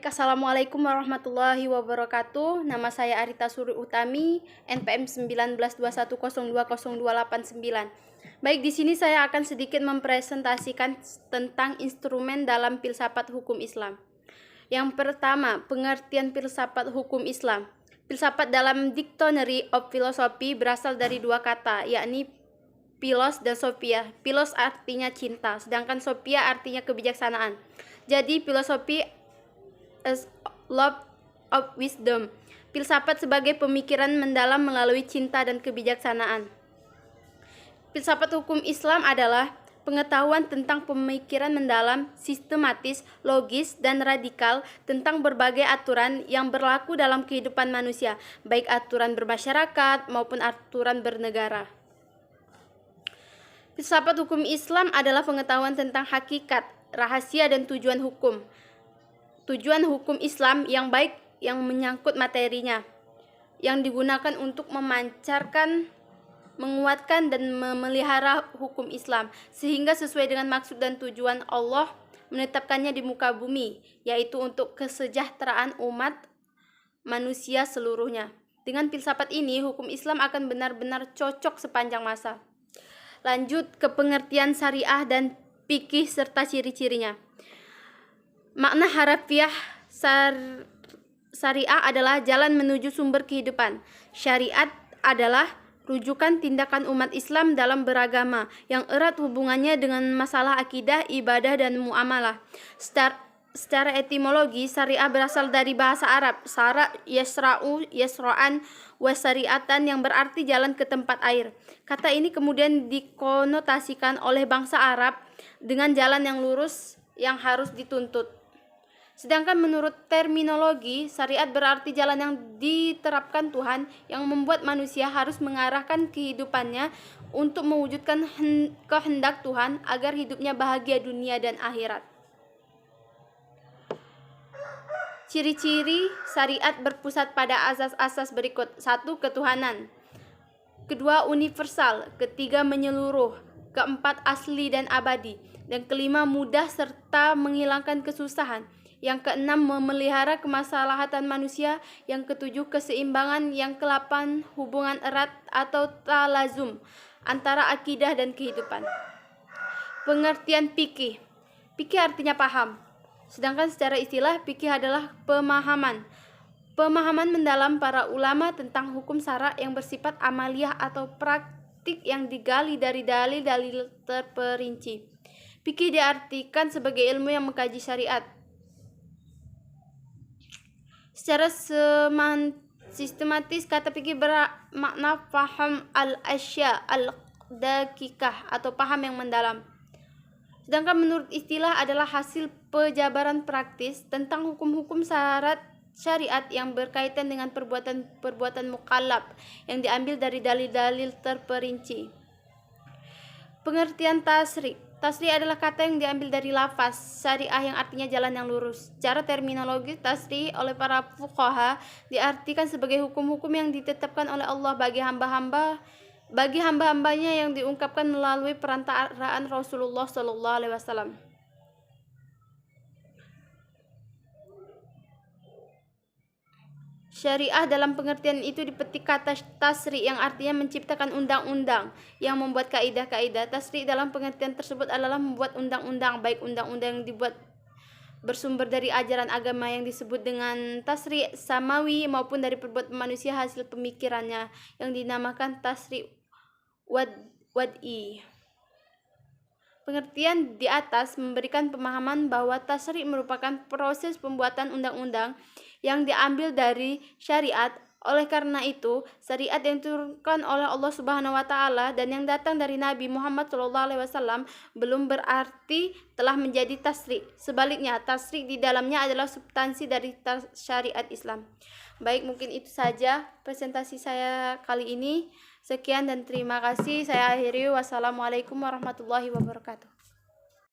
Baik, Assalamualaikum warahmatullahi wabarakatuh. Nama saya Arita Suri Utami, NPM 1921020289. Baik, di sini saya akan sedikit mempresentasikan tentang instrumen dalam filsafat hukum Islam. Yang pertama, pengertian filsafat hukum Islam. Filsafat dalam Dictionary of Philosophy berasal dari dua kata, yakni philos dan sophia. Philos artinya cinta, sedangkan sophia artinya kebijaksanaan. Jadi, filosofi as love of wisdom. Filsafat sebagai pemikiran mendalam melalui cinta dan kebijaksanaan. Filsafat hukum Islam adalah pengetahuan tentang pemikiran mendalam, sistematis, logis, dan radikal tentang berbagai aturan yang berlaku dalam kehidupan manusia, baik aturan bermasyarakat maupun aturan bernegara. Filsafat hukum Islam adalah pengetahuan tentang hakikat, rahasia, dan tujuan hukum. Tujuan hukum Islam yang baik yang menyangkut materinya, yang digunakan untuk memancarkan, menguatkan, dan memelihara hukum Islam, sehingga sesuai dengan maksud dan tujuan Allah menetapkannya di muka bumi, yaitu untuk kesejahteraan umat manusia seluruhnya. Dengan filsafat ini, hukum Islam akan benar-benar cocok sepanjang masa. Lanjut ke pengertian syariah dan fikih serta ciri-cirinya. Makna harafiah syariah adalah jalan menuju sumber kehidupan. Syariat adalah rujukan tindakan umat Islam dalam beragama yang erat hubungannya dengan masalah akidah, ibadah, dan muamalah. Secara etimologi, syariah berasal dari bahasa Arab, syara, yasra'u, yasra'an, wasyariatan, yang berarti jalan ke tempat air. Kata ini kemudian dikonotasikan oleh bangsa Arab dengan jalan yang lurus yang harus dituntut. Sedangkan menurut terminologi, syariat berarti jalan yang diterapkan Tuhan yang membuat manusia harus mengarahkan kehidupannya untuk mewujudkan kehendak Tuhan agar hidupnya bahagia dunia dan akhirat. Ciri-ciri syariat berpusat pada asas-asas berikut. 1. Ketuhanan. 2. Universal. 3. Menyeluruh. 4. Asli dan abadi. Dan 5. Mudah serta menghilangkan kesusahan. Yang 6. Memelihara kemaslahatan manusia. Yang 7. Keseimbangan. Yang 8. Hubungan erat atau talazum antara akidah dan kehidupan. Pengertian fikih. Fikih artinya paham. Sedangkan secara istilah, fikih adalah pemahaman. Pemahaman mendalam para ulama tentang hukum syara yang bersifat amaliyah atau praktik yang digali dari dalil-dalil terperinci. Fikih diartikan sebagai ilmu yang mengkaji syariat. Secara sistematis, kata fikih bermakna faham al-asya al-dakikah atau paham yang mendalam. Sedangkan menurut istilah adalah hasil pejabaran praktis tentang hukum-hukum syarat syariat yang berkaitan dengan perbuatan mukallaf yang diambil dari dalil-dalil terperinci. Pengertian tasri'. Tasri' adalah kata yang diambil dari lafaz syariah yang artinya jalan yang lurus. Secara terminologi, tasri' oleh para fuqaha diartikan sebagai hukum-hukum yang ditetapkan oleh Allah bagi hamba-hambanya yang diungkapkan melalui perantaraan Rasulullah SAW. Syariah dalam pengertian itu dipetik kata tasri' yang artinya menciptakan undang-undang yang membuat kaidah-kaidah. Tasri' dalam pengertian tersebut adalah membuat undang-undang, baik undang-undang yang dibuat bersumber dari ajaran agama yang disebut dengan tasri' samawi maupun dari perbuatan manusia hasil pemikirannya yang dinamakan tasri' wad'i. Pengertian di atas memberikan pemahaman bahwa tasri' merupakan proses pembuatan undang-undang yang diambil dari syariat. Oleh karena itu, syariat yang diturunkan oleh Allah Subhanahu wa taala dan yang datang dari Nabi Muhammad SAW belum berarti telah menjadi tasri'. Sebaliknya, tasri' di dalamnya adalah substansi dari syariat Islam. Baik, mungkin itu saja presentasi saya kali ini. Sekian dan terima kasih. Saya akhiri. Wassalamualaikum warahmatullahi wabarakatuh.